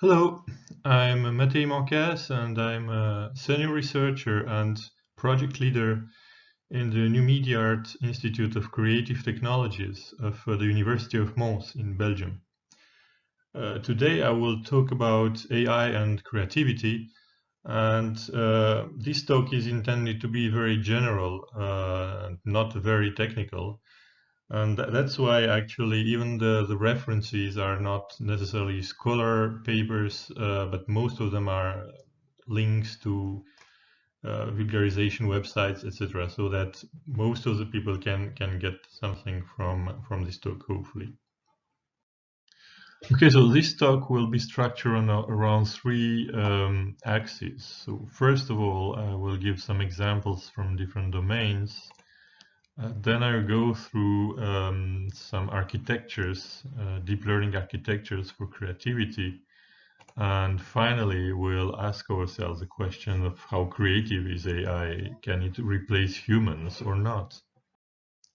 Hello, I'm Matej Marquez and I'm a senior researcher and project leader in the New Media Art Institute of Creative Technologies of the University of Mons in Belgium. Today I will talk about AI and creativity, and this talk is intended to be very general and not very technical. And that's why actually even the references are not necessarily scholar papers, but most of them are links to vulgarization websites, etc., so that most of the people can get something from this talk, hopefully. Okay, so this talk will be structured on around three axes. So first of all, I will give some examples from different domains. Then I'll go through some architectures, deep learning architectures for creativity. And finally, we'll ask ourselves the question of how creative is AI? Can it replace humans or not?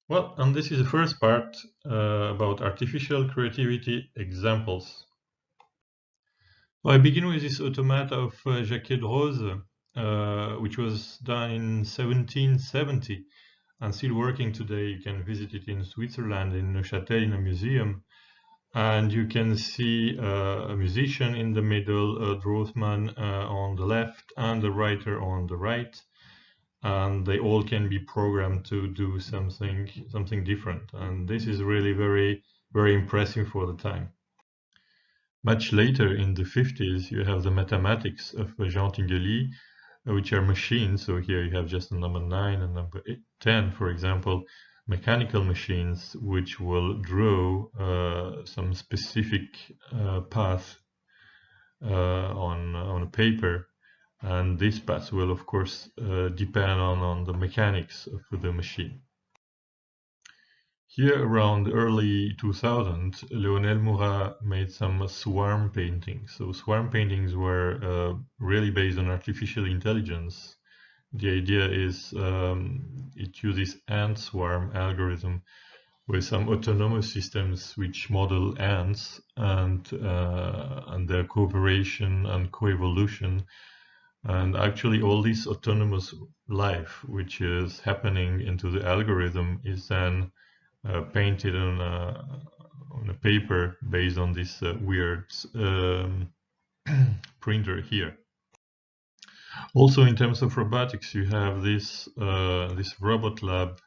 Well, and this is the first part about artificial creativity examples. So I begin with this automata of Jacques Drozd, which was done in 1770 and still working today. You can visit it in Switzerland, in Neuchâtel, in a museum. And you can see a musician in the middle, a draughtsman on the left, and a writer on the right. And they all can be programmed to do something different. And this is really very, very impressive for the time. Much later, in the 50s, you have the mathematics of Jean Tinguely, which are machines. So here you have just a number 9 and number 10, for example, mechanical machines, which will draw some specific path on a paper. And this path will, of course, depend on the mechanics of the machine. Here around early 2000, Lionel Murat made some swarm paintings. So swarm paintings were really based on artificial intelligence. The idea is it uses ant swarm algorithm with some autonomous systems which model ants and their cooperation and coevolution. And actually all this autonomous life which is happening into the algorithm is then painted on a paper based on this weird printer here. Also, in terms of robotics, you have this robot lab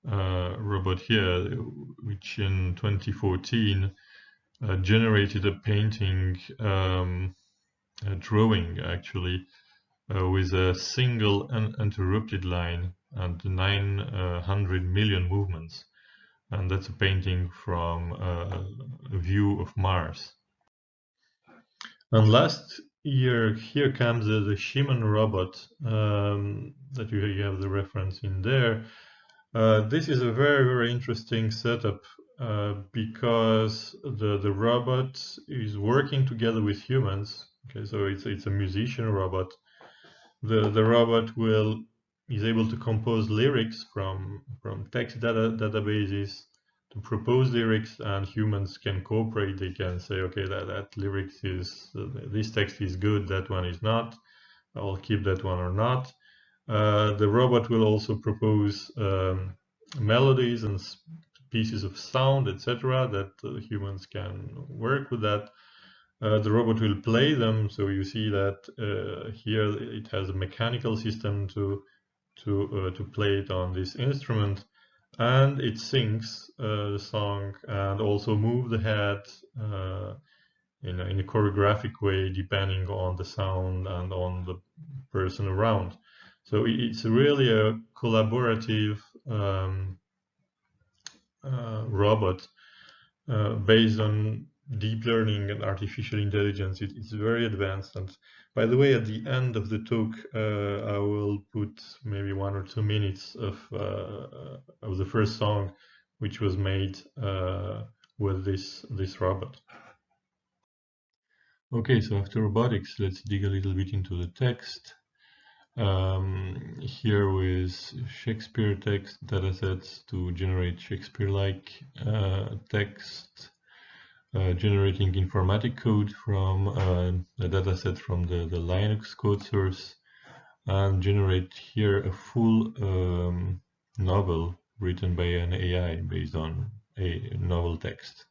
robot here, which in 2014 generated a painting, a drawing actually, with a single uninterrupted line and 900 million movements. And that's a painting from a view of Mars. And last year, here comes the Shimon robot that you have the reference in there. This is a very, very interesting setup because the robot is working together with humans. Okay, so it's a musician robot. The robot is able to compose lyrics from text databases, to propose lyrics, and humans can cooperate. They can say, okay, that lyrics is this text is good, that one is not. I'll keep that one or not. The robot will also propose melodies and pieces of sound, etc., that humans can work with that. The robot will play them, so you see that here it has a mechanical system to play it on this instrument, and it sings the song and also move the head in a choreographic way depending on the sound and on the person around. So it's really a collaborative robot based on deep learning and artificial intelligence. It's very advanced. And by the way, at the end of the talk, I will put maybe 1 or 2 minutes of the first song, which was made with this robot. Okay, so after robotics, let's dig a little bit into the text. Here with Shakespeare text datasets to generate Shakespeare-like text. generating informatic code from a dataset from the Linux code source, and generate here a full novel written by an AI based on a novel text.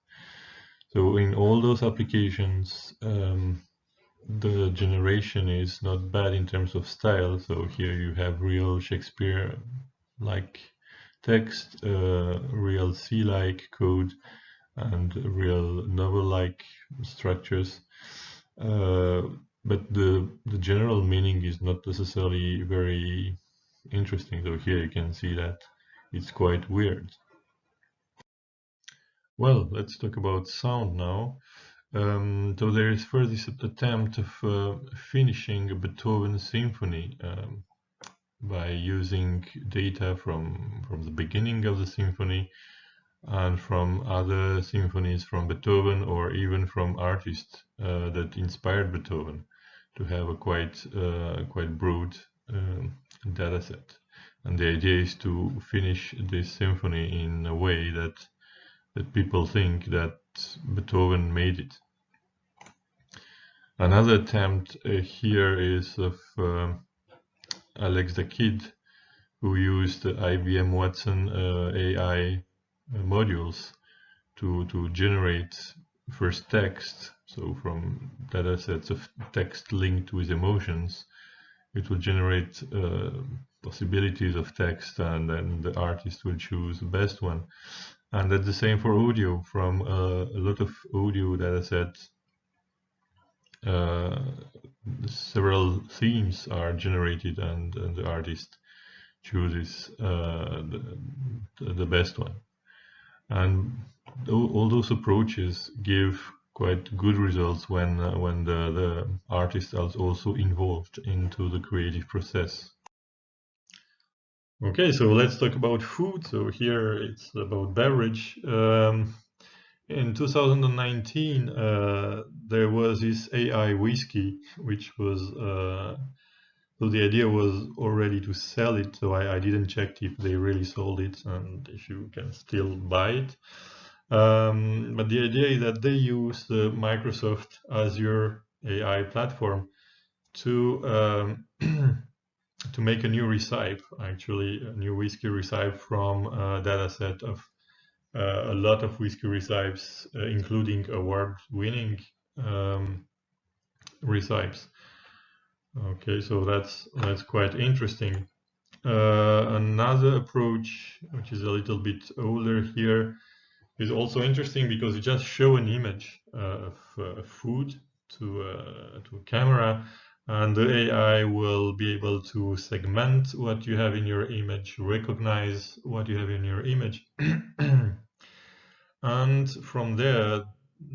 So in all those applications, the generation is not bad in terms of style. So here you have real Shakespeare-like text, real C-like code, and real novel-like structures. But the general meaning is not necessarily very interesting. So here you can see that it's quite weird. Well, let's talk about sound now. So there is first this attempt of finishing a Beethoven symphony by using data from the beginning of the symphony and from other symphonies from Beethoven, or even from artists that inspired Beethoven, to have a quite broad data set. And the idea is to finish this symphony in a way that people think that Beethoven made it. Another attempt here is of Alex the Kid, who used the IBM Watson AI modules to generate first text. So from data sets of text linked with emotions, it will generate possibilities of text, and then the artist will choose the best one. And that's the same for audio. From a lot of audio data sets, several themes are generated, and the artist chooses the best one. And all those approaches give quite good results when the artist is also involved into the creative process. Okay, so let's talk about food. So here it's about beverage. In 2019, there was this AI whiskey, which was, so the idea was already to sell it. So I didn't check if they really sold it and if you can still buy it. But the idea is that they use the Microsoft Azure AI platform to to make a new recipe, actually a new whiskey recipe from a data set of a lot of whiskey recipes, including award-winning recipes. Okay, so that's quite interesting. Another approach, which is a little bit older here, is also interesting because you just show an image of food to a camera, and the AI will be able to segment what you have in your image, recognize what you have in your image, and from there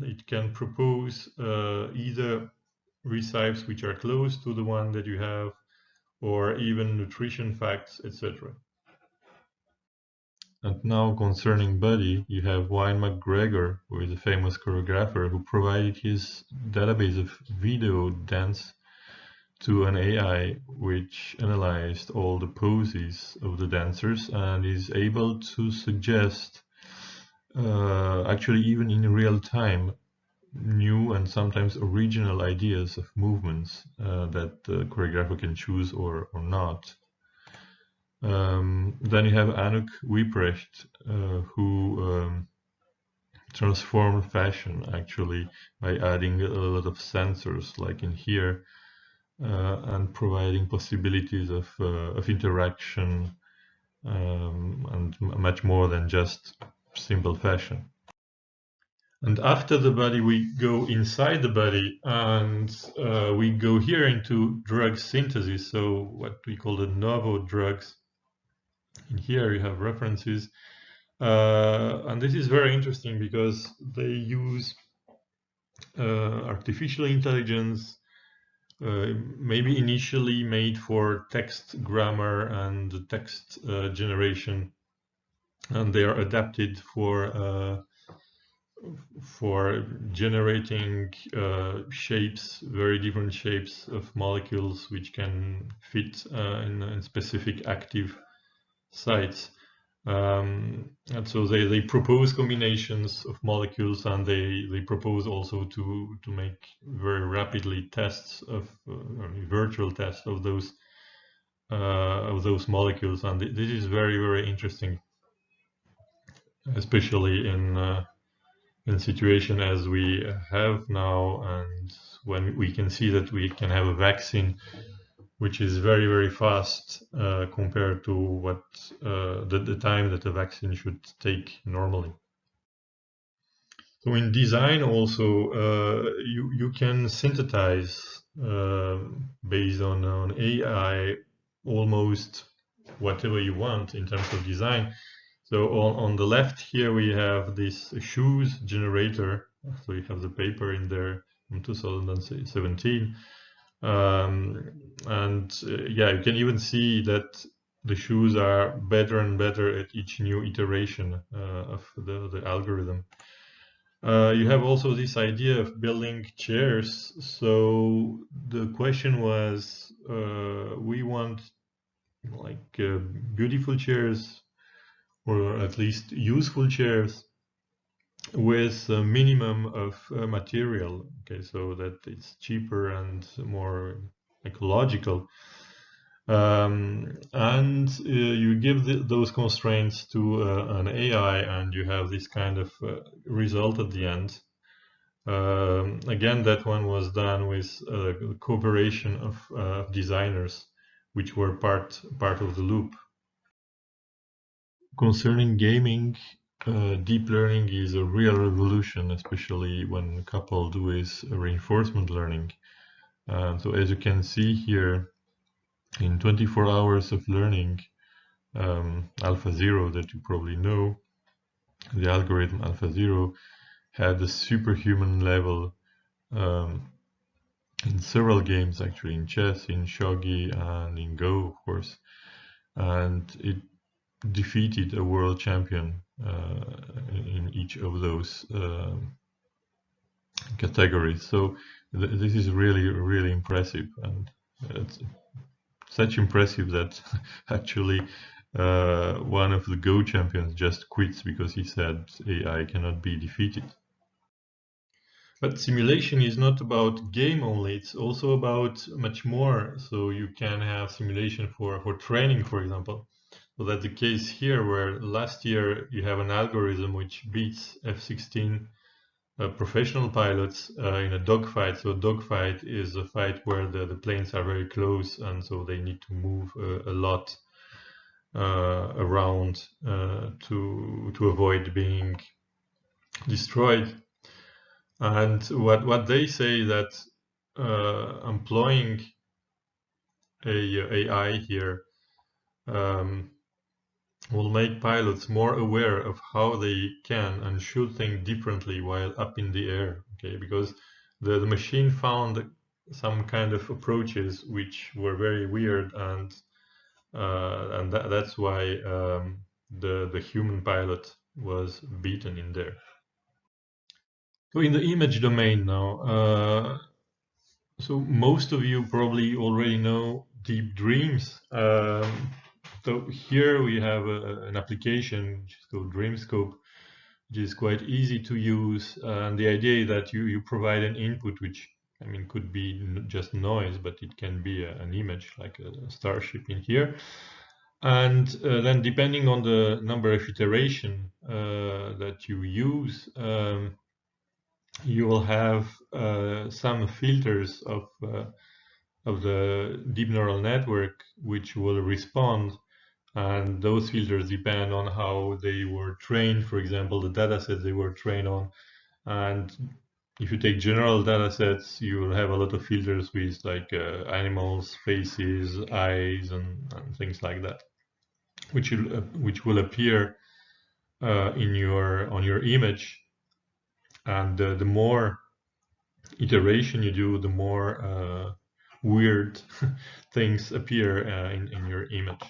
it can propose either recipes which are close to the one that you have, or even nutrition facts, etc. And now concerning body, you have Wayne McGregor, who is a famous choreographer, who provided his database of video dance to an AI which analyzed all the poses of the dancers and is able to suggest, actually even in real time, new and sometimes original ideas of movements that the choreographer can choose or not. Then you have Anouk Wieprecht, who transformed fashion actually by adding a lot of sensors, like in here, and providing possibilities of interaction, and much more than just simple fashion. And after the body, we go inside the body, and we go here into drug synthesis, so what we call the novel drugs. In here you have references, and this is very interesting because they use artificial intelligence, maybe initially made for text grammar and text generation, and they are adapted for generating shapes, very different shapes of molecules which can fit in specific active sites. And so they propose combinations of molecules, and they propose also to make very rapidly tests of virtual tests of those molecules. And this is very, very interesting, especially in situation as we have now, and when we can see that we can have a vaccine which is very, very fast compared to what the time that a vaccine should take normally. So in design also, you can synthesize based on AI almost whatever you want in terms of design. So on the left here we have this shoes generator. So you have the paper in there from 2017. And yeah, you can even see that the shoes are better and better at each new iteration of the algorithm. You have also this idea of building chairs. So the question was, we want like beautiful chairs, or at least useful chairs, with a minimum of material. Okay, so that it's cheaper and more ecological. And you give those constraints to an AI, and you have this kind of result at the end. Again, that one was done with cooperation of designers, which were part of the loop. Concerning gaming, deep learning is a real revolution, especially when coupled with reinforcement learning. So as you can see here, in 24 hours of learning, AlphaZero, that you probably know, the algorithm AlphaZero had a superhuman level in several games, actually, in chess, in shogi, and in Go, of course. And it defeated a world champion in each of those categories. So this is really, really impressive, and it's such impressive that actually one of the Go champions just quits because he said AI cannot be defeated. But simulation is not about game only, it's also about much more. So you can have simulation for training, for example. So that's the case here, where last year you have an algorithm which beats F-16 professional pilots in a dogfight. So a dogfight is a fight where the planes are very close, and so they need to move a lot around to avoid being destroyed. And what they say that employing a AI here will make pilots more aware of how they can and should think differently while up in the air. Okay, because the machine found some kind of approaches which were very weird, and that's why the human pilot was beaten in there. So in the image domain now, so most of you probably already know Deep Dreams. So here we have an application which is called Dreamscope, which is quite easy to use. And the idea is that you provide an input, which I mean could be just noise, but it can be an image like a starship in here. And then depending on the number of iteration that you use, you will have some filters of the deep neural network which will respond, and those filters depend on how they were trained, for example, the data sets they were trained on. And if you take general data sets, you will have a lot of filters with like animals, faces, eyes, and things like that, which will appear on your image. And the more iteration you do, the more weird things appear in your image.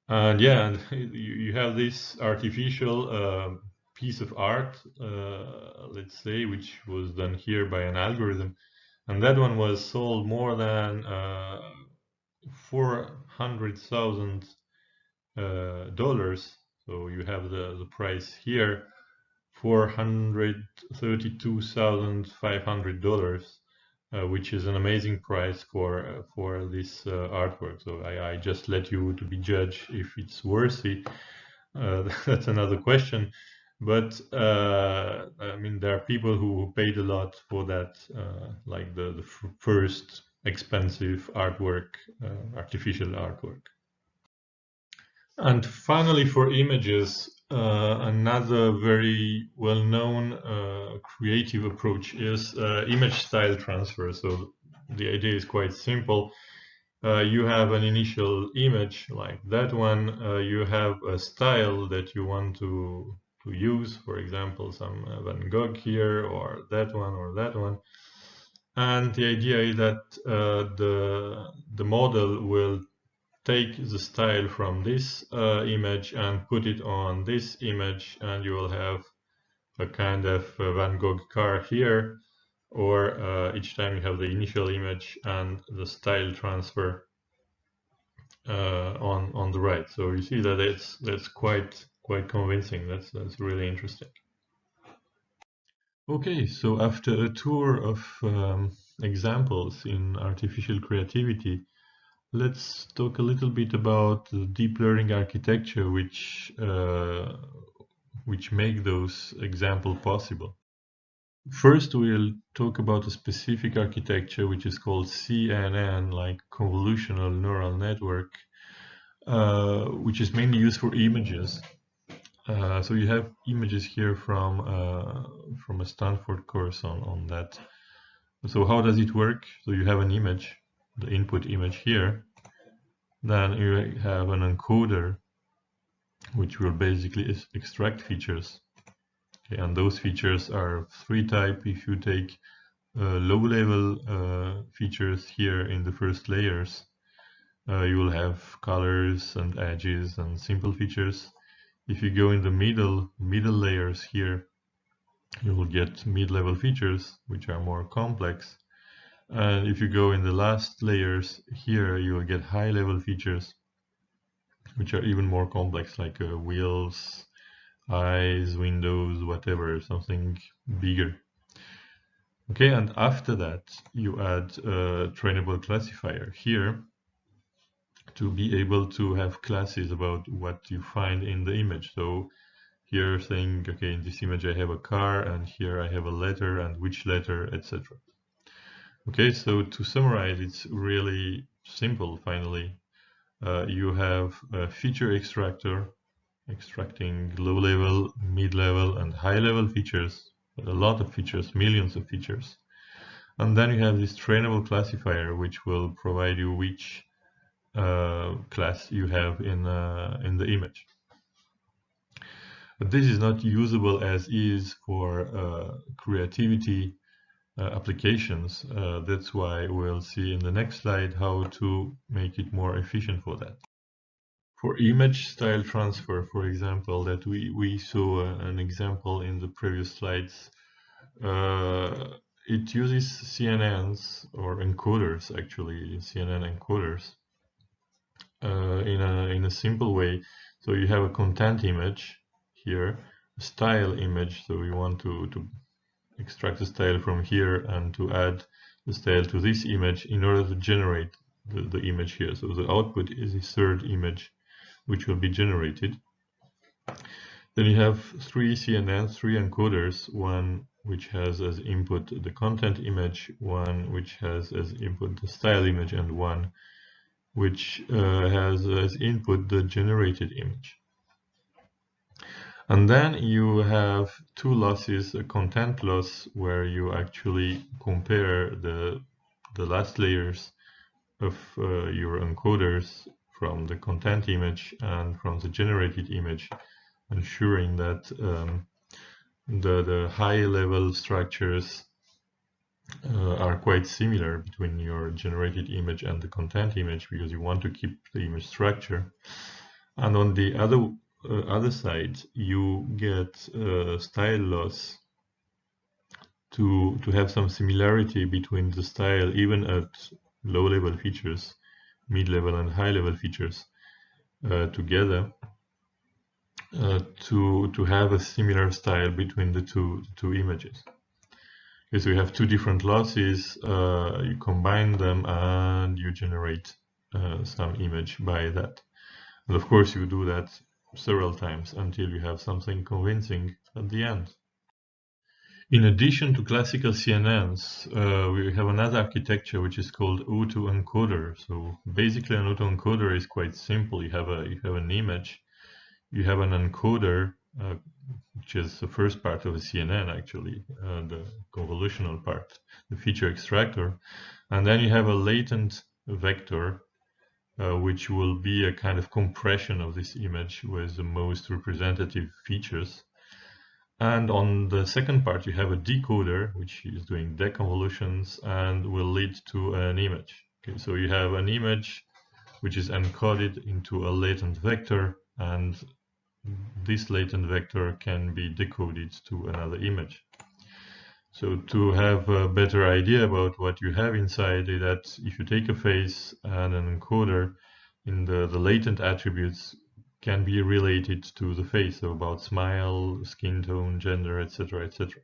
And yeah, you have this artificial piece of art, let's say, which was done here by an algorithm, and that one was sold more than 400,000 dollars. So you have the price here, $432,500, which is an amazing price for this artwork. So I just let you to be judge if it's worthy. That's another question. But I mean, there are people who paid a lot for that, like the first expensive artwork, artificial artwork. And finally, for images, another very well-known creative approach is image style transfer. So the idea is quite simple. You have an initial image like that one. You have a style that you want to use, for example, some Van Gogh here, or that one, or that one. And the idea is that the model will take the style from this image and put it on this image, and you will have a kind of Van Gogh car here, or each time you have the initial image and the style transfer on the right. So you see that that's quite convincing. That's really interesting. Okay, so after a tour of examples in artificial creativity, let's talk a little bit about the deep learning architecture which make those examples possible. First, we'll talk about a specific architecture which is called CNN, like convolutional neural network, which is mainly used for images. So you have images here from a Stanford course on that. So how does it work? So you have an image, the input image here. Then you have an encoder, which will basically extract features. Okay, and those features are three types. If you take low-level features here in the first layers, you will have colors and edges and simple features. If you go in the middle layers here, you will get mid-level features, which are more complex. And if you go in the last layers here, you will get high-level features, which are even more complex, like wheels, eyes, windows, whatever, something bigger. Okay, and after that, you add a trainable classifier here to be able to have classes about what you find in the image. So here saying, okay, in this image I have a car, and here I have a letter, and which letter, etc. Okay, so to summarize, it's really simple. Finally, you have a feature extractor extracting low-level, mid-level, and high-level features, but a lot of features, millions of features. And then you have this trainable classifier, which will provide you which class you have in the image. But this is not usable as is for creativity applications. That's why we'll see in the next slide how to make it more efficient for that. For image style transfer, for example, that we saw an example in the previous slides, it uses CNNs or encoders, actually CNN encoders, in a simple way. So you have a content image here, a style image. So you want to extract the style from here and to add the style to this image in order to generate the image here. So the output is a third image which will be generated. Then you have three CNNs, three encoders, one which has as input the content image, one which has as input the style image, and one which has as input the generated image. And then you have two losses, a content loss where you actually compare the last layers of your encoders from the content image and from the generated image, ensuring that the high level structures are quite similar between your generated image and the content image, because you want to keep the image structure. And on the other side, you get style loss to have some similarity between the style, even at low level features, mid level and high level features. together to have a similar style between the two images. Okay, so you have two different losses, you combine them and you generate some image by that. And of course you do that several times until you have something convincing at the end. In addition to classical CNNs, we have another architecture which is called autoencoder. So basically an autoencoder is quite simple. You have an image, you have an encoder, which is the first part of a CNN actually, the convolutional part, the feature extractor, and then you have a latent vector, which will be a kind of compression of this image with the most representative features. And on the second part, you have a decoder, which is doing deconvolutions and will lead to an image. Okay, so you have an image which is encoded into a latent vector, and this latent vector can be decoded to another image. So to have a better idea about what you have inside, is that if you take a face and an encoder, in the latent attributes can be related to the face, so about smile, skin tone, gender, etc., etc.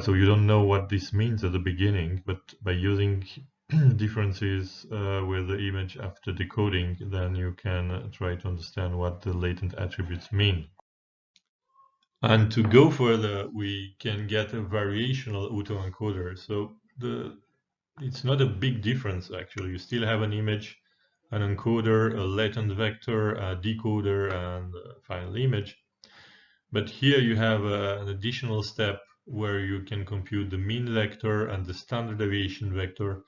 So you don't know what this means at the beginning, but by using differences with the image after decoding, then you can try to understand what the latent attributes mean. And to go further, we can get a variational autoencoder. So it's not a big difference actually. You still have an image, an encoder, a latent vector, a decoder, and a final image. But here you have an additional step where you can compute the mean vector and the standard deviation vector,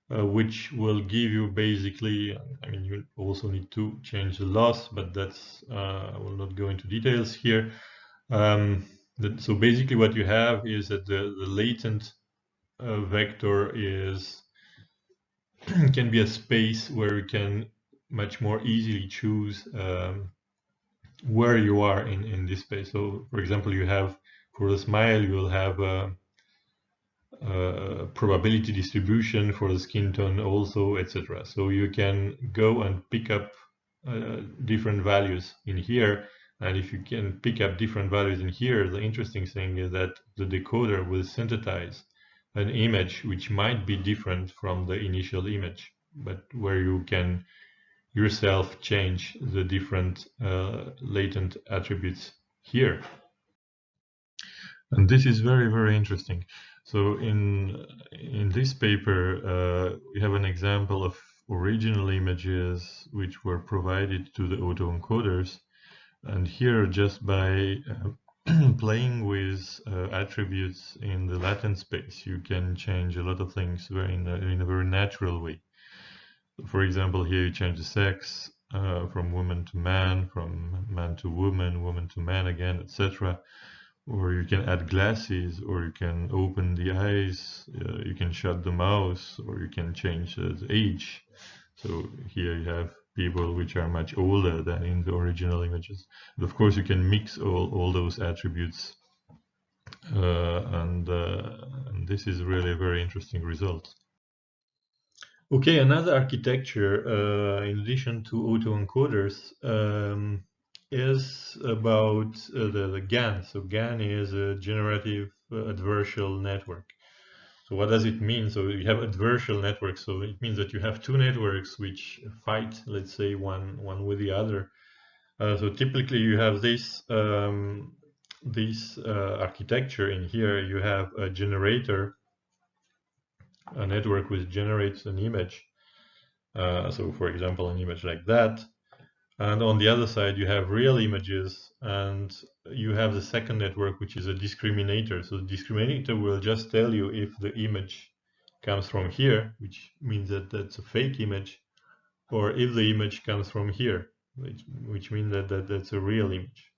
which will give you basically, I mean, you also need to change the loss, but that's, I will not go into details here. So basically what you have is that the latent vector is can be a space where you can much more easily choose where you are in this space. So for example, you have for the smile, you will have a probability distribution, for the skin tone also, etc. So you can go and pick up different values in here, and if you can pick up different values in here, the interesting thing is that the decoder will synthesize an image which might be different from the initial image, but where you can yourself change the different latent attributes here. And this is very, very interesting. So in this paper, we have an example of original images which were provided to the autoencoders. And here, just by playing with attributes in the latent space, you can change a lot of things in a very natural way. For example, here you change the sex from woman to man, from man to woman, woman to man again, etc. Or you can add glasses, or you can open the eyes, you can shut the mouth, or you can change the age. So here you have people which are much older than in the original images. And of course, you can mix all those attributes, and this is really a very interesting result. Okay, another architecture, in addition to autoencoders, is about the GAN. So GAN is a generative adversarial network. So what does it mean? So you have adversarial networks. So it means that you have two networks which fight, let's say, one with the other. So typically you have this architecture in here. You have a generator, a network which generates an image. So for example, an image like that. And on the other side, you have real images, and you have the second network, which is a discriminator. So the discriminator will just tell you if the image comes from here, which means that that's a fake image, or if the image comes from here, which means that that's a real image.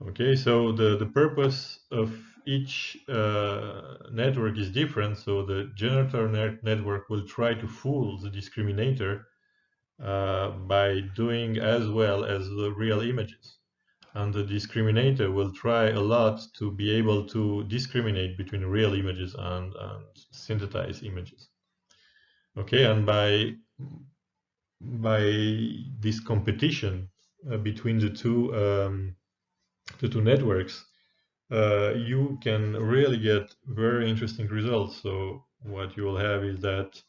Okay, so the purpose of each network is different. So the generator network will try to fool the discriminator by doing as well as the real images. And the discriminator will try a lot to be able to discriminate between real images and synthesized images. Okay, and by this competition between the two networks, you can really get very interesting results. So what you will have is that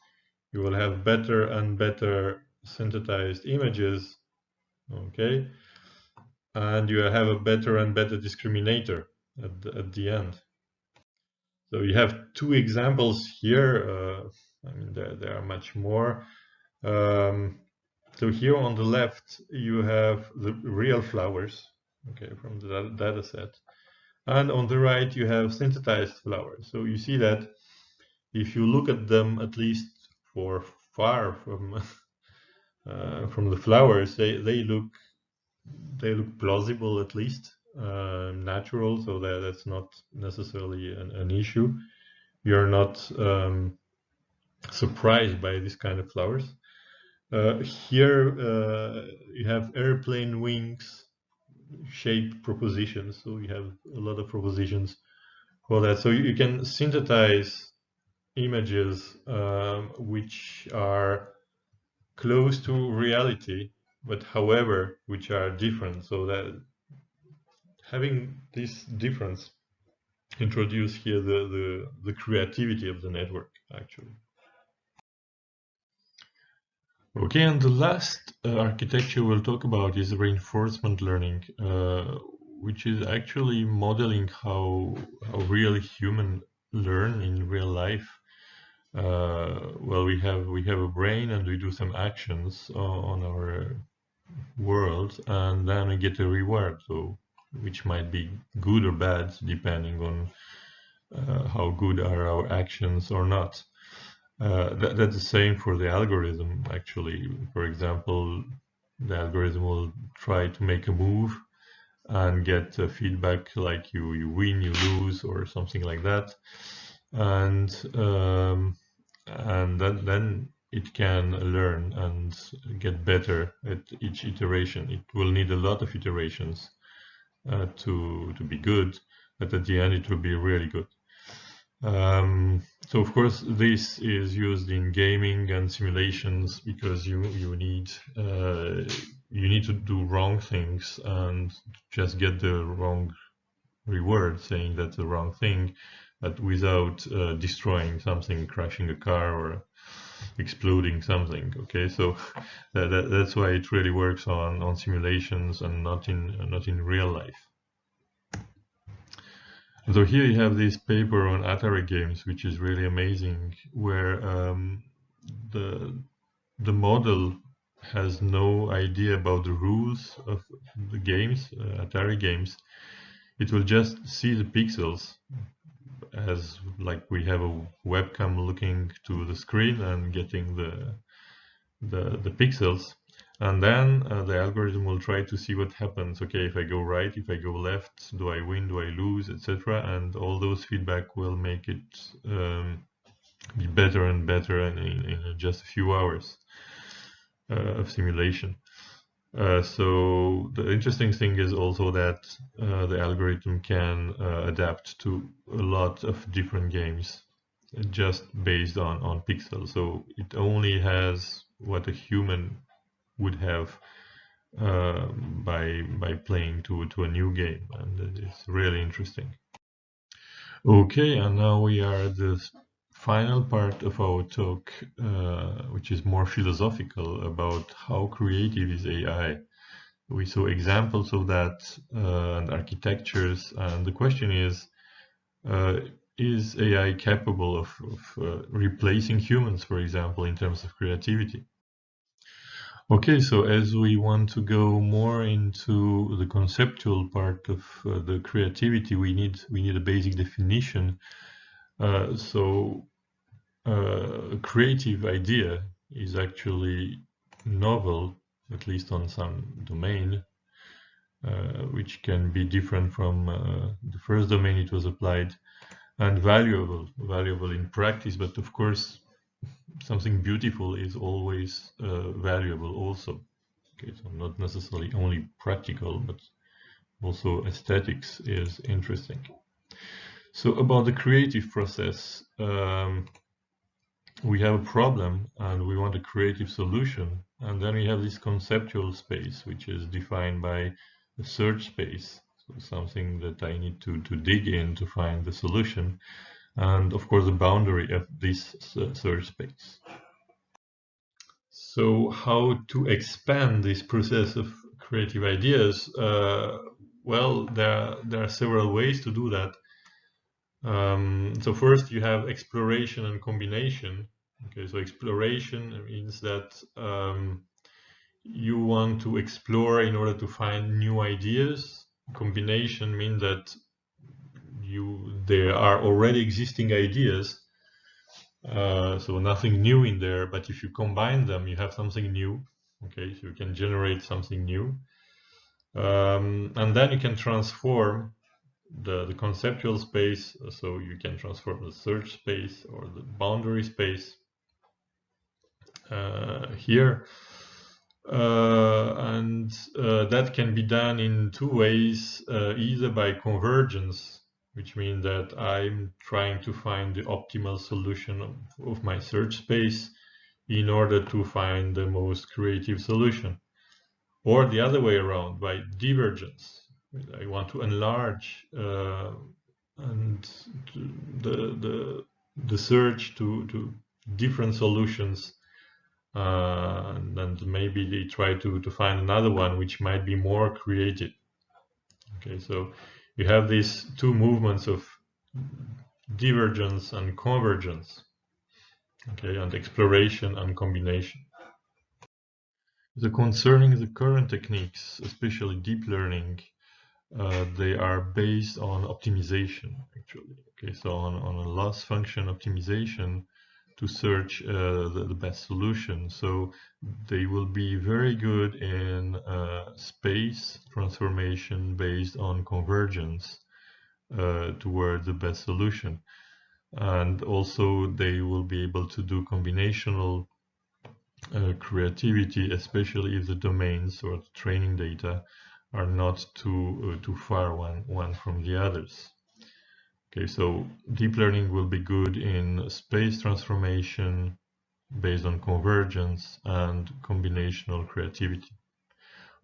you will have better and better synthesized images, okay, and you have a better and better discriminator at the end. So you have two examples here. I mean, there are much more. So here on the left, you have the real flowers, okay, from the data set. And on the right, you have synthesized flowers. So you see that if you look at them, at least for far from the flowers, they look plausible, at least natural. So that's not necessarily an issue. You're not surprised by this kind of flowers. Here you have airplane wings shape propositions. So you have a lot of propositions for that. So you can synthesize images which are close to reality, but however, which are different. So that having this difference introduce here the creativity of the network, actually. Okay, and the last architecture we'll talk about is reinforcement learning, which is actually modeling how real humans learn in real life. Well, we have a brain and we do some actions on our world, and then we get a reward, so which might be good or bad depending on how good are our actions or not. That's the same for the algorithm, actually. For example, the algorithm will try to make a move and get feedback like you win, you lose, or something like that. And then it can learn and get better at each iteration. It will need a lot of iterations to be good, but at the end it will be really good. So of course this is used in gaming and simulations because you need to do wrong things and just get the wrong reward, saying that's the wrong thing, but without destroying something, crashing a car or exploding something. Okay, so that's why it really works on simulations and not in real life. So here you have this paper on Atari games, which is really amazing, where the model has no idea about the rules of the games, Atari games. It will just see the pixels as like we have a webcam looking to the screen and getting the pixels. And then the algorithm will try to see what happens. Okay, if I go right, if I go left, do I win, do I lose, etc. And all those feedback will make it be better and better in just a few hours of simulation. So the interesting thing is also that the algorithm can adapt to a lot of different games just based on pixels. So it only has what a human would have by playing to a new game, and it's really interesting. Okay, and now we are at the final part of our talk, which is more philosophical about how creative is AI. We saw examples of that and architectures, and the question is AI capable of replacing humans, for example, in terms of creativity? Okay, so as we want to go more into the conceptual part of the creativity, we need a basic definition. So a creative idea is actually novel, at least on some domain, which can be different from the first domain it was applied, and valuable in practice. But of course, something beautiful is always valuable also. Okay, so not necessarily only practical, but also aesthetics is interesting. So about the creative process, we have a problem and we want a creative solution. And then we have this conceptual space, which is defined by the search space, so something that I need to dig in to find the solution, and of course the boundary of this search space. So how to expand this process of creative ideas? Well, there are several ways to do that. So first you have exploration and combination. Okay, so exploration means that you want to explore in order to find new ideas. Combination means that there are already existing ideas, so nothing new in there, but if you combine them, you have something new. Okay, so you can generate something new. And then you can transform the conceptual space, so you can transform the search space or the boundary space here. And that can be done in two ways, either by convergence, which means that I'm trying to find the optimal solution of my search space in order to find the most creative solution, or the other way around, by divergence. I want to enlarge and the search to different solutions, and maybe they try to find another one which might be more creative. Okay, so you have these two movements of divergence and convergence, okay, and exploration and combination. So concerning the current techniques, especially deep learning, they are based on optimization, actually. Okay, so on a loss function optimization to search the best solution. So they will be very good in space transformation based on convergence toward the best solution. And also they will be able to do combinational creativity, especially if the domains or the training data are not too far one from the others. Okay, so deep learning will be good in space transformation based on convergence and combinational creativity.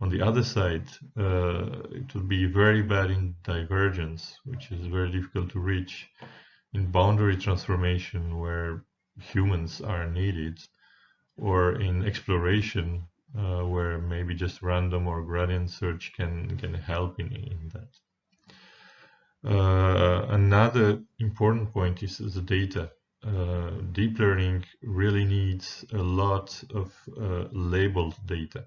On the other side, it will be very bad in divergence, which is very difficult to reach, in boundary transformation where humans are needed, or in exploration where maybe just random or gradient search can help in that. Another important point is the data. Deep learning really needs a lot of labeled data.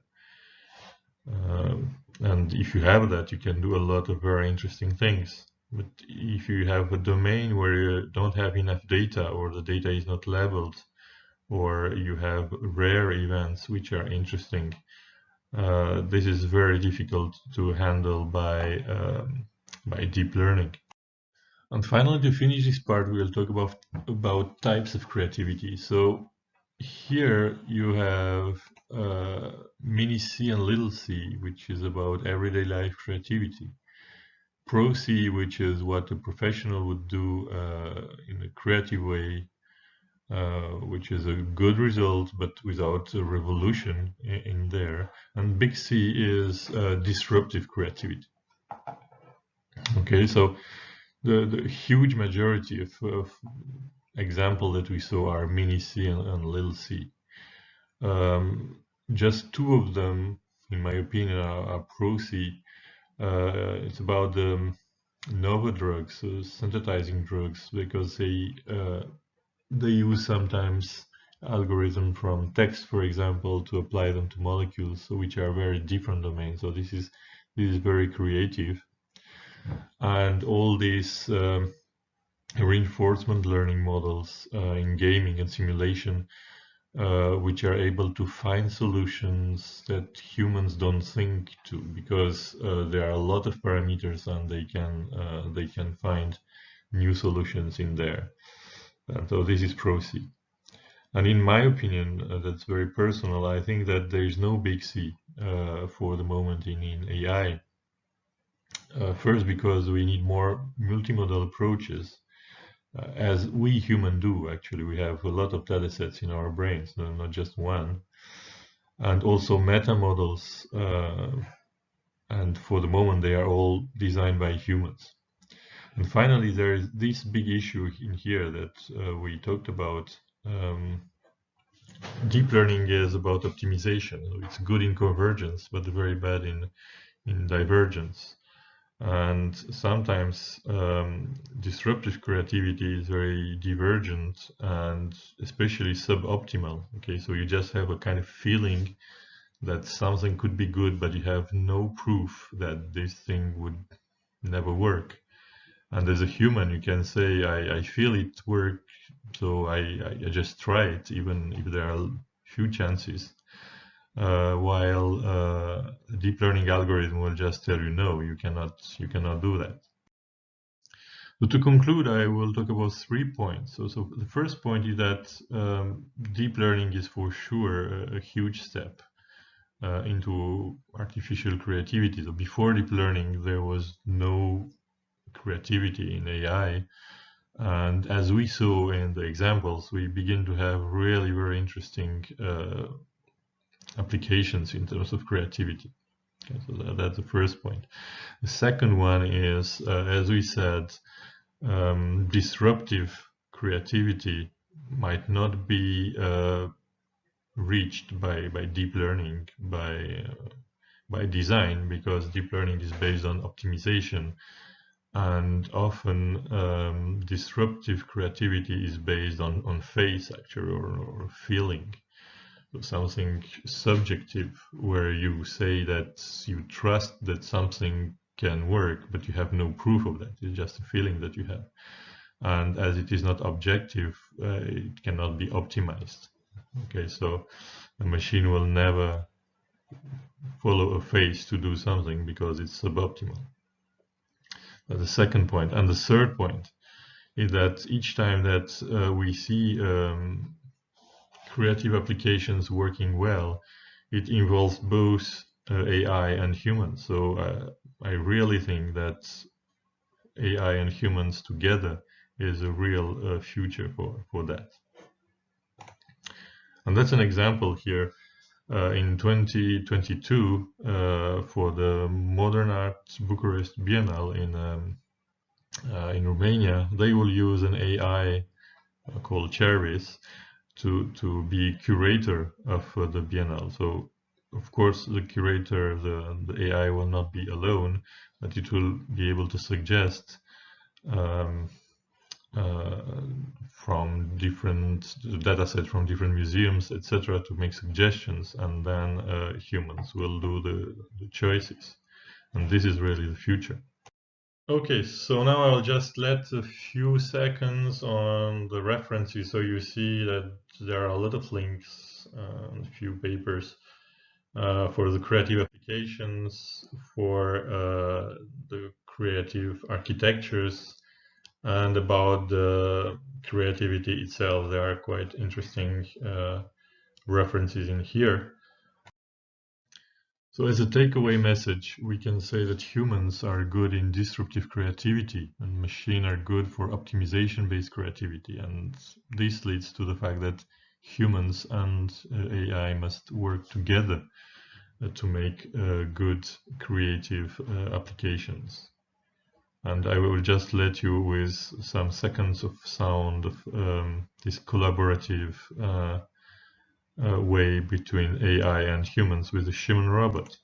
And if you have that, you can do a lot of very interesting things. But if you have a domain where you don't have enough data, or the data is not labeled, or you have rare events which are interesting, this is very difficult to handle by deep learning. And finally, to finish this part, we'll talk about types of creativity. So here you have mini C and little c, which is about everyday life creativity. Pro C, which is what a professional would do in a creative way, which is a good result, but without a revolution in there. And big C is disruptive creativity. Okay, so the huge majority of examples that we saw are mini C and little c. Just two of them, in my opinion, are pro C. It's about the novel drugs, synthesizing drugs, because they use sometimes algorithm from text, for example, to apply them to molecules, so which are very different domains. So this is very creative. And all these reinforcement learning models in gaming and simulation, which are able to find solutions that humans don't think to, because there are a lot of parameters and they can find new solutions in there. And so this is Pro C. And in my opinion, that's very personal, I think that there is no big C for the moment in AI. First, because we need more multimodal approaches, as we humans do. Actually, we have a lot of data sets in our brains, not just one. and also meta models. And for the moment, they are all designed by humans. And finally, there is this big issue in here that we talked about. Deep learning is about optimization. It's good in convergence, but very bad in divergence. And sometimes disruptive creativity is very divergent and especially suboptimal. Okay, so you just have a kind of feeling that something could be good, but you have no proof that this thing would never work. And as a human, you can say, I feel it work, so I just try it, even if there are few chances. While a deep learning algorithm will just tell you, no, you cannot do that. So to conclude, I will talk about 3 points. So the first point is that deep learning is for sure a huge step into artificial creativity. So before deep learning, there was no creativity in AI. And as we saw in the examples, we begin to have really very interesting applications in terms of creativity. Okay, so that's the first point. The second one is, as we said, disruptive creativity might not be reached by deep learning, by design, because deep learning is based on optimization, and often disruptive creativity is based on face, actually, or feeling. So something subjective, where you say that you trust that something can work, but you have no proof of that. It's just a feeling that you have. And as it is not objective, it cannot be optimized. Okay, so a machine will never follow a face to do something because it's suboptimal. That's the second point. And the third point is that each time that we see creative applications working well, it involves both AI and humans. So I really think that AI and humans together is a real future for that. And that's an example here. In 2022, for the Modern Art Bucharest Biennale in Romania, they will use an AI called Chervis to be curator of the Biennale. So, of course, the curator, the AI will not be alone, but it will be able to suggest from different data sets from different museums, etc., to make suggestions, and then humans will do the choices. And this is really the future. Okay, so now I'll just let a few seconds on the references, so you see that there are a lot of links and a few papers for the creative applications, for the creative architectures, and about the creativity itself. There are quite interesting references in here. So as a takeaway message, we can say that humans are good in disruptive creativity and machines are good for optimization-based creativity. And this leads to the fact that humans and AI must work together to make good creative applications. And I will just let you with some seconds of sound of this collaborative way between AI and humans with the human robot.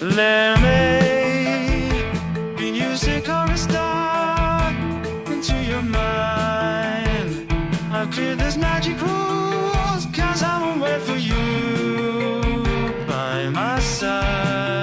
Let me be music or a star into your mind. I'll clear this magic rules, 'cause I won't wait for you by my side.